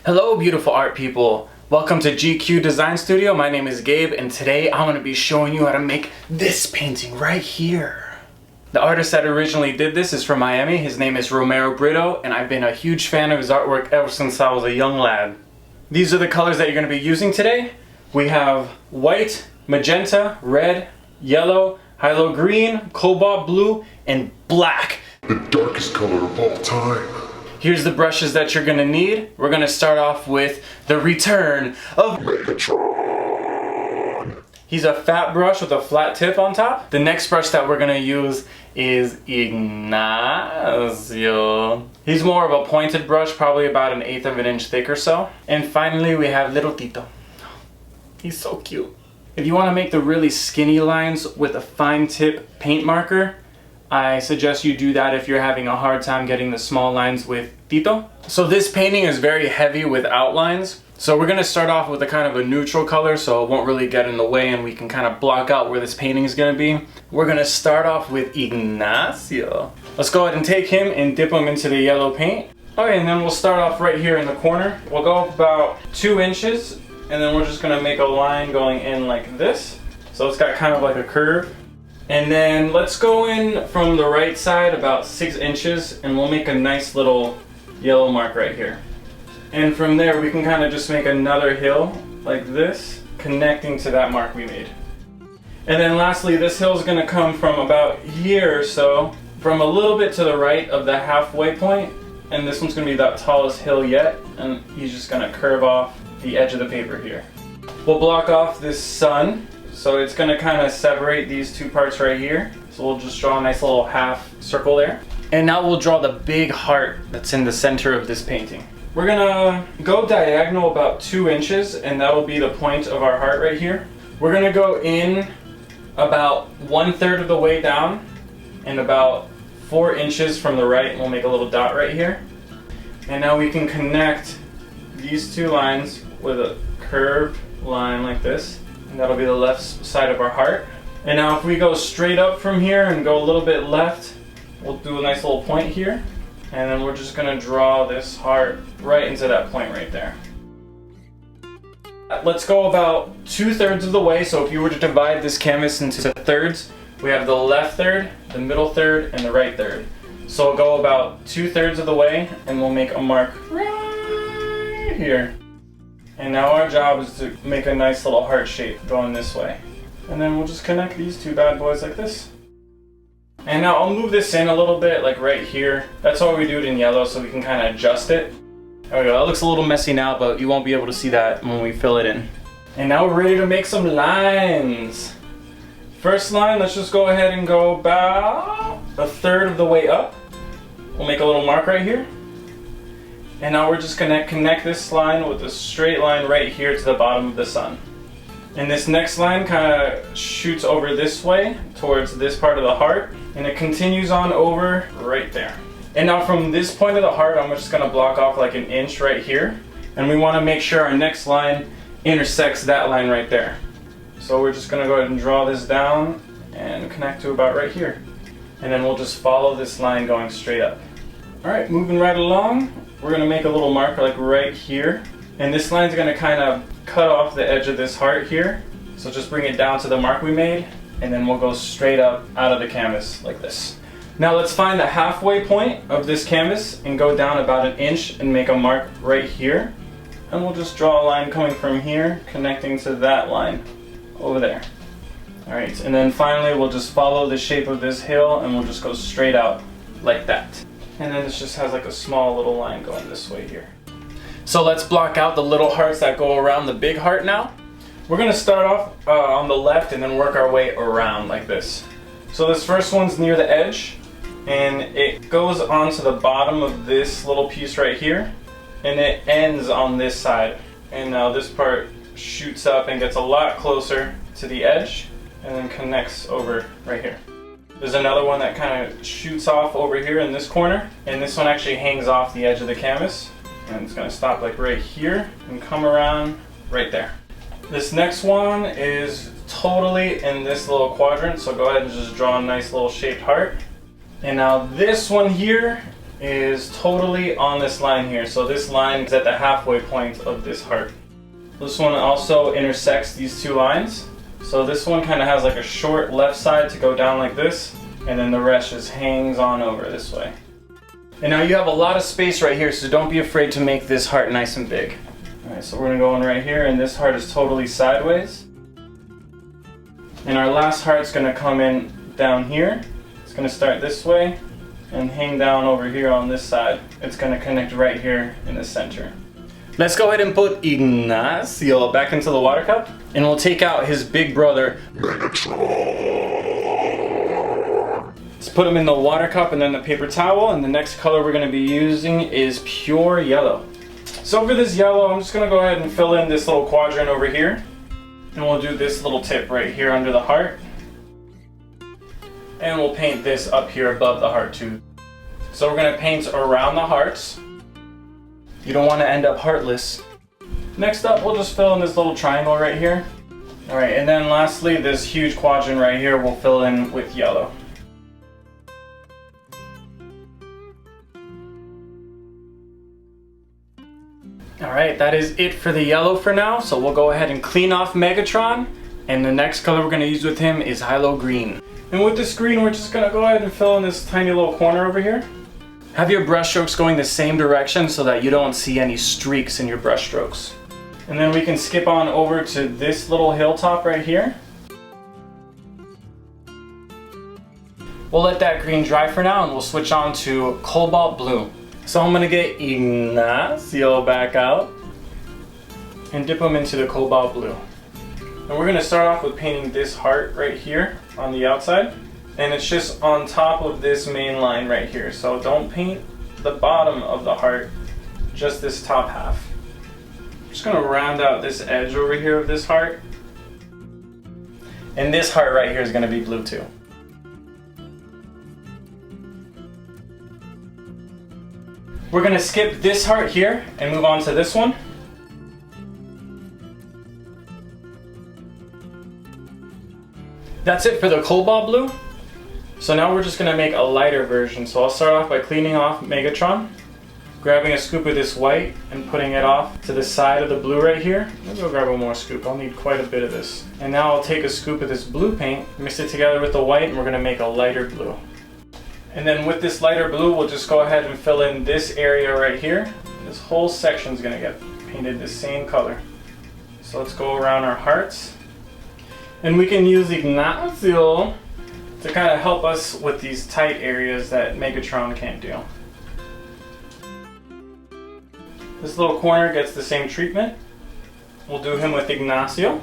Hello beautiful art people, welcome to GQ Design Studio. My name is Gabe and today I'm going to be showing you how to make this painting right here. The artist that originally did this is from Miami. His name is Romero Britto and I've been a huge fan of his artwork ever since I was a young lad. These are the colors that you're going to be using today. We have white, magenta, red, yellow, hyalo green, cobalt blue, and black. The darkest color of all time. Here's the brushes that you're gonna need. We're gonna start off with the return of Megatron. He's a fat brush with a flat tip on top. The next brush that we're gonna use is Ignacio. He's more of a pointed brush, probably about 1/8 of an inch thick or so. And finally we have little Tito. He's so cute. If you wanna make the really skinny lines with a fine tip paint marker, I suggest you do that if you're having a hard time getting the small lines with Tito. So this painting is very heavy with outlines. So we're gonna start off with a kind of a neutral color so it won't really get in the way and we can kind of block out where this painting is gonna be. We're gonna start off with Ignacio. Let's go ahead and take him and dip him into the yellow paint. Okay, and then we'll start off right here in the corner. We'll go up about 2 inches and then we're just gonna make a line going in like this. So it's got kind of like a curve. And then let's go in from the right side about 6 inches and we'll make a nice little yellow mark right here. And from there we can kind of just make another hill like this, connecting to that mark we made. And then lastly, this hill is going to come from about here or so, from a little bit to the right of the halfway point, and this one's going to be the tallest hill yet, and he's just going to curve off the edge of the paper here. We'll block off this sun. So it's going to kind of separate these two parts right here. So we'll just draw a nice little half circle there. And now we'll draw the big heart that's in the center of this painting. We're going to go diagonal about 2 inches and that'll be the point of our heart right here. We're going to go in about 1/3 of the way down and about 4 inches from the right, and we'll make a little dot right here. And now we can connect these two lines with a curved line like this. And that'll be the left side of our heart. And now if we go straight up from here and go a little bit left, we'll do a nice little point here. And then we're just gonna draw this heart right into that point right there. Let's go about 2/3 of the way. So if you were to divide this canvas into thirds, we have the left third, the middle third, and the right third. So we'll go about 2/3 of the way and we'll make a mark right here. And now our job is to make a nice little heart shape going this way. And then we'll just connect these two bad boys like this. And now I'll move this in a little bit, like right here. That's why we do it in yellow, so we can kind of adjust it. There we go, that looks a little messy now, but you won't be able to see that when we fill it in. And now we're ready to make some lines. First line, let's just go ahead and go about 1/3 of the way up. We'll make a little mark right here. And now we're just gonna connect this line with a straight line right here to the bottom of the sun. And this next line kind of shoots over this way towards this part of the heart, and it continues on over right there. And now from this point of the heart, I'm just gonna block off like 1 inch right here. And we wanna make sure our next line intersects that line right there. So we're just gonna go ahead and draw this down and connect to about right here. And then we'll just follow this line going straight up. All right, moving right along. We're gonna make a little mark like right here. And this line's gonna kind of cut off the edge of this heart here. So just bring it down to the mark we made, and then we'll go straight up out of the canvas like this. Now let's find the halfway point of this canvas and go down about 1 inch and make a mark right here. And we'll just draw a line coming from here, connecting to that line over there. All right, and then finally we'll just follow the shape of this hill and we'll just go straight out like that. And then this just has like a small little line going this way here. So let's block out the little hearts that go around the big heart now. We're gonna start off on the left and then work our way around like this. So this first one's near the edge and it goes onto the bottom of this little piece right here and it ends on this side. And now this part shoots up and gets a lot closer to the edge and then connects over right here. There's another one that kind of shoots off over here in this corner, and this one actually hangs off the edge of the canvas, and it's going to stop like right here and come around right there. This next one is totally in this little quadrant, so go ahead and just draw a nice little shaped heart. And now this one here is totally on this line here. So this line is at the halfway point of this heart. This one also intersects these two lines. So this one kind of has like a short left side to go down like this, and then the rest just hangs on over this way. And now you have a lot of space right here, so don't be afraid to make this heart nice and big. Alright, so we're gonna go in right here, and this heart is totally sideways. And our last heart's gonna come in down here. It's gonna start this way and hang down over here on this side. It's gonna connect right here in the center. Let's go ahead and put Ignacio back into the water cup, and we'll take out his big brother, Megatron. Let's put him in the water cup and then the paper towel, and the next color we're gonna be using is pure yellow. So for this yellow, I'm just gonna go ahead and fill in this little quadrant over here. And we'll do this little tip right here under the heart. And we'll paint this up here above the heart too. So we're gonna paint around the hearts. You don't wanna end up heartless. Next up, we'll just fill in this little triangle right here. All right, and then lastly, this huge quadrant right here we'll fill in with yellow. Alright, that is it for the yellow for now, so we'll go ahead and clean off Megatron, and the next color we're going to use with him is Hilo Green. And with this green, we're just going to go ahead and fill in this tiny little corner over here. Have your brush strokes going the same direction so that you don't see any streaks in your brush strokes. And then we can skip on over to this little hilltop right here. We'll let that green dry for now, and we'll switch on to Cobalt Blue. So I'm gonna get Ignacio back out and dip him into the Cobalt Blue. And we're gonna start off with painting this heart right here on the outside. And it's just on top of this main line right here. So don't paint the bottom of the heart, just this top half. I'm just gonna round out this edge over here of this heart. And this heart right here is gonna be blue too. We're gonna skip this heart here and move on to this one. That's it for the Cobalt Blue. So now we're just gonna make a lighter version. So I'll start off by cleaning off Megatron, grabbing a scoop of this white and putting it off to the side of the blue right here. Maybe I'll grab one more scoop, I'll need quite a bit of this. And now I'll take a scoop of this blue paint, mix it together with the white, and we're gonna make a lighter blue. And then with this lighter blue, we'll just go ahead and fill in this area right here. This whole section is gonna get painted the same color. So let's go around our hearts. And we can use Ignacio to kind of help us with these tight areas that Megatron can't do. This little corner gets the same treatment. We'll do him with Ignacio.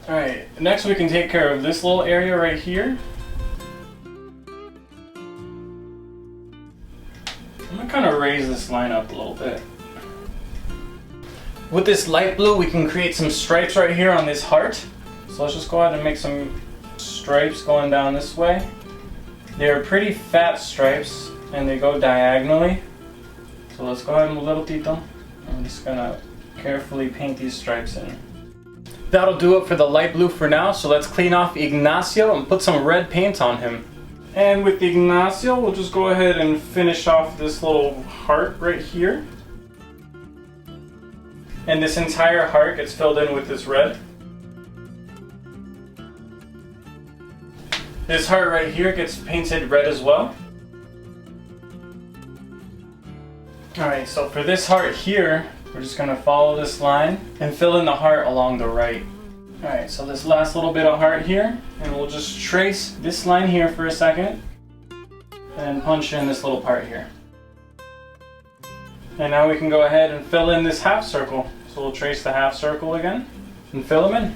Alright, next we can take care of this little area right here. I'm gonna kind of raise this line up a little bit. With this light blue, we can create some stripes right here on this heart. So let's just go ahead and make some stripes going down this way. They're pretty fat stripes and they go diagonally. So let's go ahead and little Tito. I'm just gonna carefully paint these stripes in. That'll do it for the light blue for now, so let's clean off Ignacio and put some red paint on him. And with Ignacio, we'll just go ahead and finish off this little heart right here. And this entire heart gets filled in with this red. This heart right here gets painted red as well. Alright, so for this heart here, we're just going to follow this line and fill in the heart along the right. Alright, so this last little bit of heart here, and we'll just trace this line here for a second, and punch in this little part here. And now we can go ahead and fill in this half circle. So we'll trace the half circle again, and fill them in.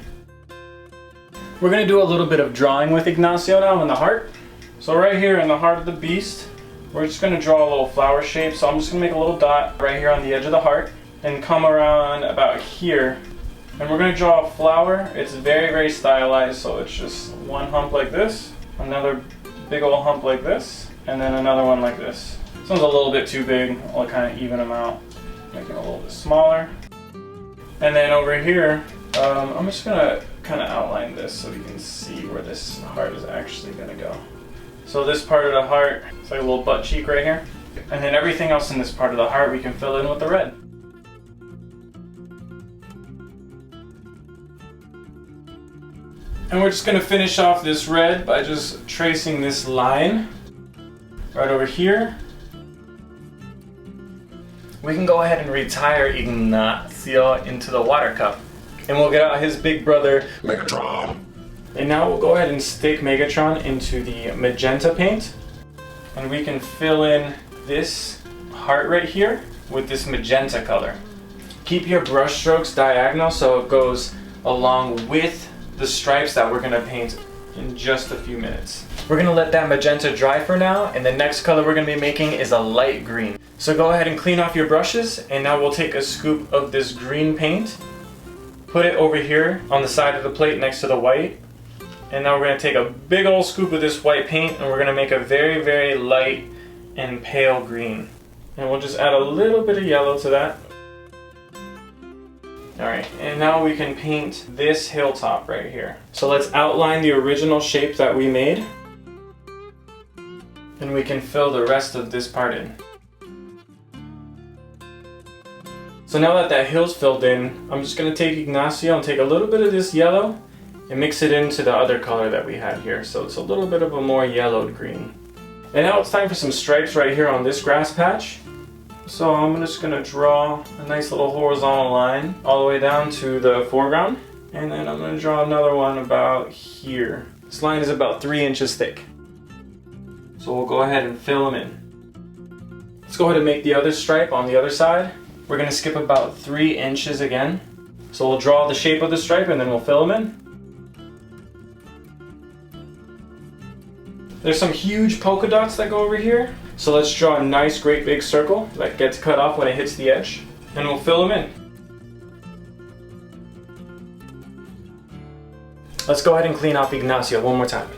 We're going to do a little bit of drawing with Ignacio now in the heart. So right here in the heart of the beast, we're just going to draw a little flower shape. So I'm just going to make a little dot right here on the edge of the heart, and come around about here. And we're going to draw a flower. It's very, very stylized, so it's just one hump like this, another big old hump like this, and then another one like this. This one's a little bit too big. I'll kind of even them out, make it a little bit smaller. And then over here, I'm just going to kind of outline this so we can see where this heart is actually gonna go. So this part of the heart, it's like a little butt cheek right here. And then everything else in this part of the heart we can fill in with the red. And we're just gonna finish off this red by just tracing this line right over here. We can go ahead and retire Ignacio into the water cup. And we'll get out his big brother, Megatron. And now we'll go ahead and stick Megatron into the magenta paint. And we can fill in this heart right here with this magenta color. Keep your brush strokes diagonal so it goes along with the stripes that we're gonna paint in just a few minutes. We're gonna let that magenta dry for now, and the next color we're gonna be making is a light green. So go ahead and clean off your brushes, and now we'll take a scoop of this green paint, put it over here on the side of the plate next to the white, and now we're gonna take a big old scoop of this white paint and we're gonna make a very, very light and pale green. And we'll just add a little bit of yellow to that. Alright, and now we can paint this hilltop right here. So let's outline the original shape that we made. And we can fill the rest of this part in. So now that that hill's filled in, I'm just going to take Ignacio and take a little bit of this yellow and mix it into the other color that we had here. So it's a little bit of a more yellowed green. And now it's time for some stripes right here on this grass patch. So I'm just going to draw a nice little horizontal line all the way down to the foreground. And then I'm going to draw another one about here. This line is about 3 inches thick. So we'll go ahead and fill them in. Let's go ahead and make the other stripe on the other side. We're going to skip about 3 inches again. So we'll draw the shape of the stripe and then we'll fill them in. There's some huge polka dots that go over here. So let's draw a nice great big circle that gets cut off when it hits the edge. And we'll fill them in. Let's go ahead and clean off Ignacio one more time.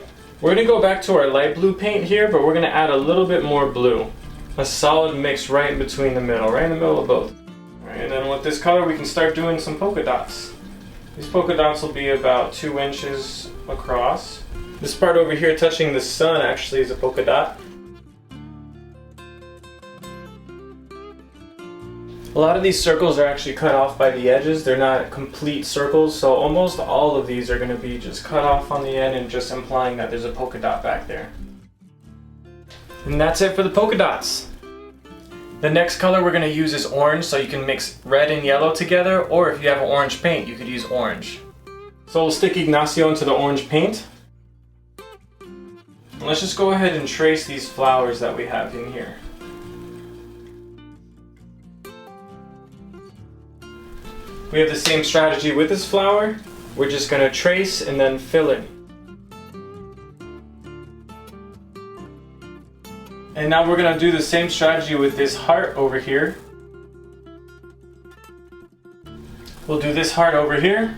We're going to go back to our light blue paint here, but we're going to add a little bit more blue. A solid mix right in between the middle, right in the middle of both. Alright, and then with this color we can start doing some polka dots. These polka dots will be about 2 inches across. This part over here touching the sun actually is a polka dot. A lot of these circles are actually cut off by the edges. They're not complete circles, so almost all of these are going to be just cut off on the end and just implying that there's a polka dot back there. And that's it for the polka dots. The next color we're going to use is orange, so you can mix red and yellow together, or if you have orange paint, you could use orange. So we'll stick Ignacio into the orange paint. And let's just go ahead and trace these flowers that we have in here. We have the same strategy with this flower. We're just going to trace and then fill in. And now we're going to do the same strategy with this heart over here. We'll do this heart over here.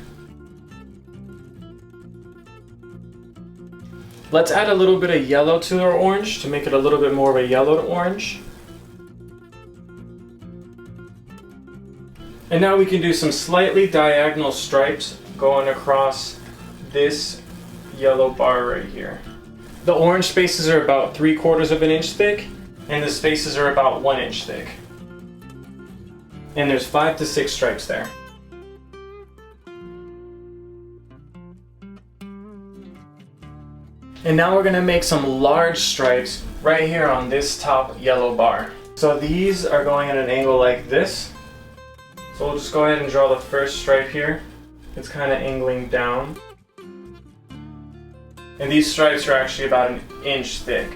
Let's add a little bit of yellow to our orange to make it a little bit more of a yellowed orange. And now we can do some slightly diagonal stripes going across this yellow bar right here. The orange spaces are about 3/4 of an inch thick, and the spaces are about 1 inch thick. And there's 5 to 6 stripes there. And now we're going to make some large stripes right here on this top yellow bar. So these are going at an angle like this. So we'll just go ahead and draw the first stripe here. It's kind of angling down. And these stripes are actually about 1 inch thick.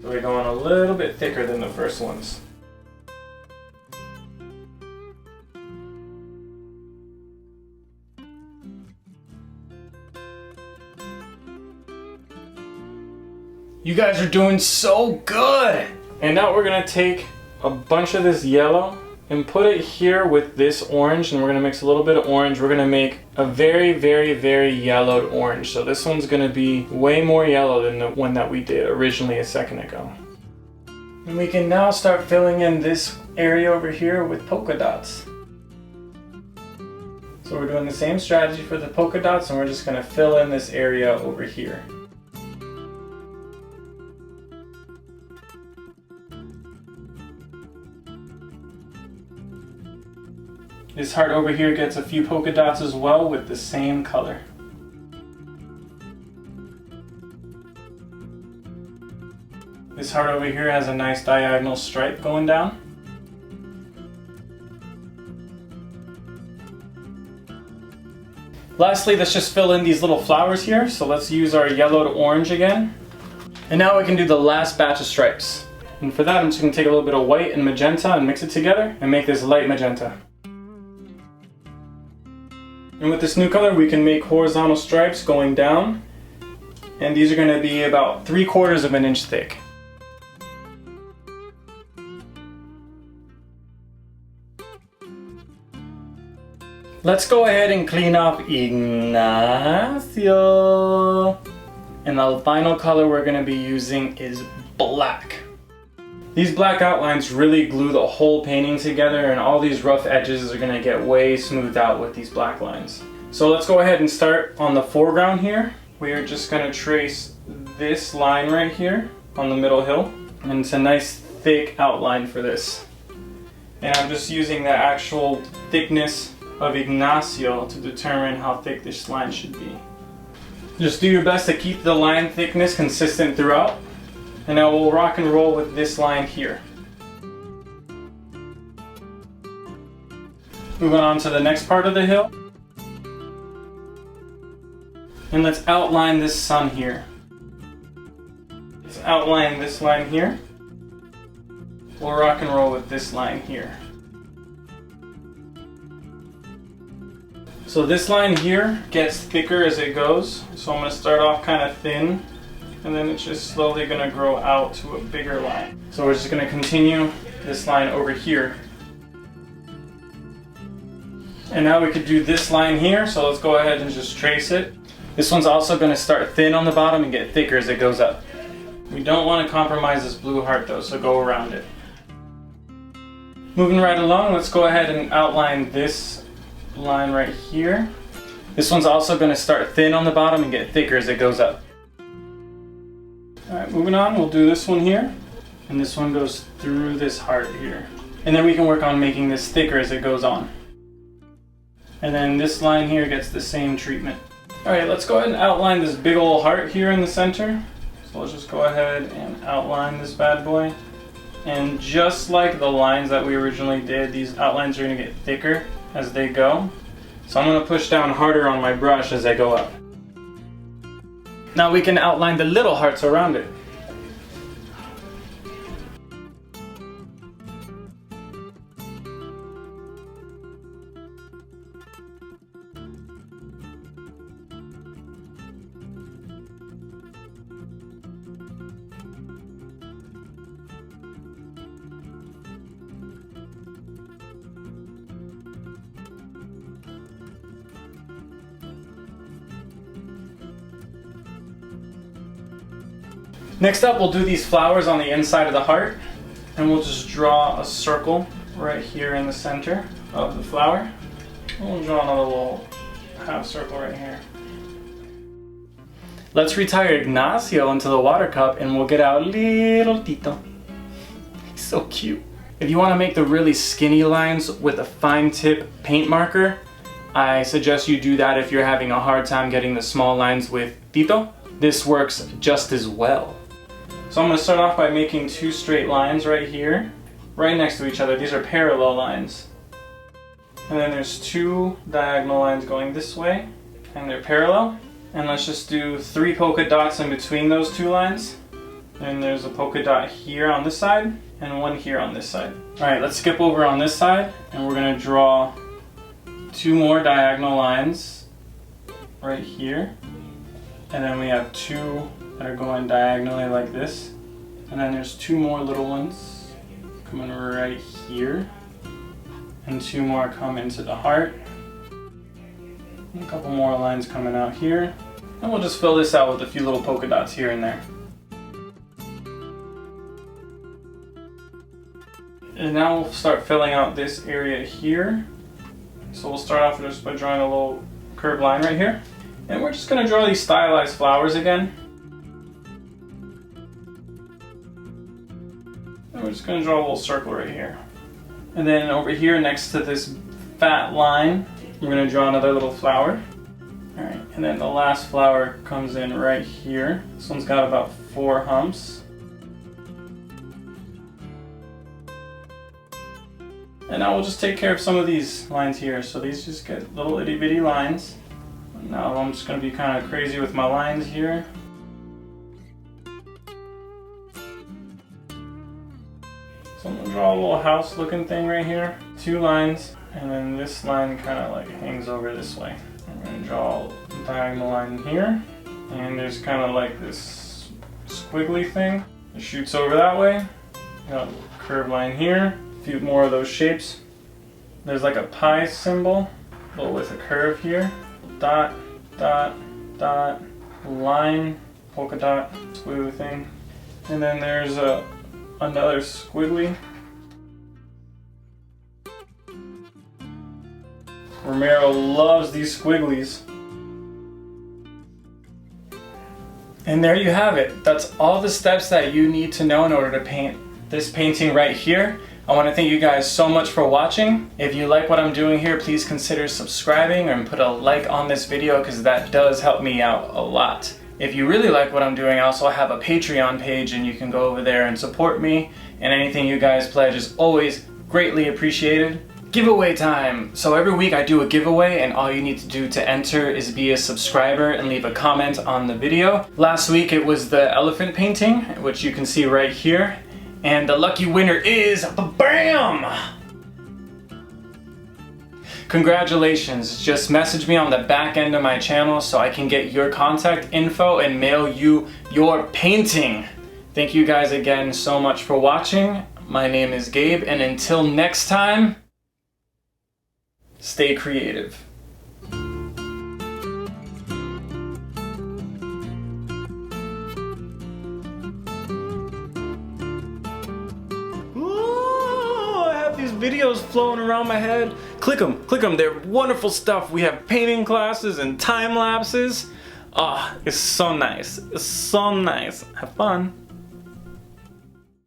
So we're going a little bit thicker than the first ones. You guys are doing so good! And now we're gonna take a bunch of this yellow and put it here with this orange, and we're gonna mix a little bit of orange. We're gonna make a very, very, very yellowed orange. So this one's gonna be way more yellow than the one that we did originally a second ago. And we can now start filling in this area over here with polka dots. So So we're doing the same strategy for the polka dots, and we're just going to fill in this area over here. This heart over here gets a few polka dots as well with the same color. This heart over here has a nice diagonal stripe going down. Lastly, let's just fill in these little flowers here. So let's use our yellow to orange again. And now we can do the last batch of stripes. And for that, I'm just going to take a little bit of white and magenta and mix it together and make this light magenta. And with this new color, we can make horizontal stripes going down. And these are going to be about 3/4 of an inch thick. Let's go ahead and clean up Ignacio. And the final color we're going to be using is black. These black outlines really glue the whole painting together, and all these rough edges are going to get way smoothed out with these black lines. So let's go ahead and start on the foreground here. We are just going to trace this line right here on the middle hill. And it's a nice thick outline for this. And I'm just using the actual thickness of Ignacio to determine how thick this line should be. Just do your best to keep the line thickness consistent throughout. And now we'll rock and roll with this line here. Moving on to the next part of the hill. And let's outline this sun here. Let's outline this line here. We'll rock and roll with this line here. So this line here gets thicker as it goes. So I'm going to start off kind of thin, and then it's just slowly going to grow out to a bigger line. So we're just going to continue this line over here. And now we could do this line here, so let's go ahead and just trace it. This one's also going to start thin on the bottom and get thicker as it goes up. We don't want to compromise this blue heart though, so go around it. Moving right along, let's go ahead and outline this line right here. This one's also going to start thin on the bottom and get thicker as it goes up. Alright, moving on, we'll do this one here. And this one goes through this heart here. And then we can work on making this thicker as it goes on. And then this line here gets the same treatment. Alright, let's go ahead and outline this big old heart here in the center. So let's just go ahead and outline this bad boy. And just like the lines that we originally did, these outlines are going to get thicker as they go. So I'm going to push down harder on my brush as I go up. Now we can outline the little hearts around it. Next up, we'll do these flowers on the inside of the heart, and we'll just draw a circle right here in the center of the flower. We'll draw another little half circle right here. Let's retire Ignacio into the water cup, and we'll get out little Tito. He's so cute. If you want to make the really skinny lines with a fine tip paint marker, I suggest you do that if you're having a hard time getting the small lines with Tito. This works just as well. So I'm going to start off by making two straight lines right here, right next to each other. These are parallel lines. And then there's two diagonal lines going this way, and they're parallel. And let's just do 3 polka dots in between those two lines. And there's a polka dot here on this side, and one here on this side. Alright, let's skip over on this side, and we're going to draw 2 more diagonal lines right here. And then we have 2 that are going diagonally like this. And then there's 2 more little ones coming right here. And 2 more come into the heart. And a couple more lines coming out here. And we'll just fill this out with a few little polka dots here and there. And now we'll start filling out this area here. So we'll start off just by drawing a little curved line right here. And we're just going to draw these stylized flowers again. And we're just going to draw a little circle right here. And then over here next to this fat line, we're going to draw another little flower. Alright, and then the last flower comes in right here. This one's got about 4 humps. And now we'll just take care of some of these lines here. So these just get little itty bitty lines. Now I'm just going to be kind of crazy with my lines here. So I'm going to draw a little house looking thing right here. 2 lines, and then this line kind of like hangs over this way. I'm going to draw a diagonal line here, and there's kind of like this squiggly thing. It shoots over that way. Got a little curved line here. A few more of those shapes. There's like a pi symbol, but with a curve here. Dot, dot, dot, line, polka dot, squiggly thing. And then there's another squiggly. Romero loves these squigglies. And there you have it. That's all the steps that you need to know in order to paint this painting right here. I want to thank you guys so much for watching. If you like what I'm doing here, please consider subscribing and put a like on this video because that does help me out a lot. If you really like what I'm doing, I also have a Patreon page and you can go over there and support me. And anything you guys pledge is always greatly appreciated. Giveaway time! So every week I do a giveaway and all you need to do to enter is be a subscriber and leave a comment on the video. Last week it was the elephant painting, which you can see right here. And the lucky winner is BAM! Congratulations, just message me on the back end of my channel so I can get your contact info and mail you your painting. Thank you guys again so much for watching. My name is Gabe, and until next time, stay creative. Videos flowing around my head. Click them, they're wonderful stuff. We have painting classes and time lapses. Ah, it's so nice. It's so nice. Have fun.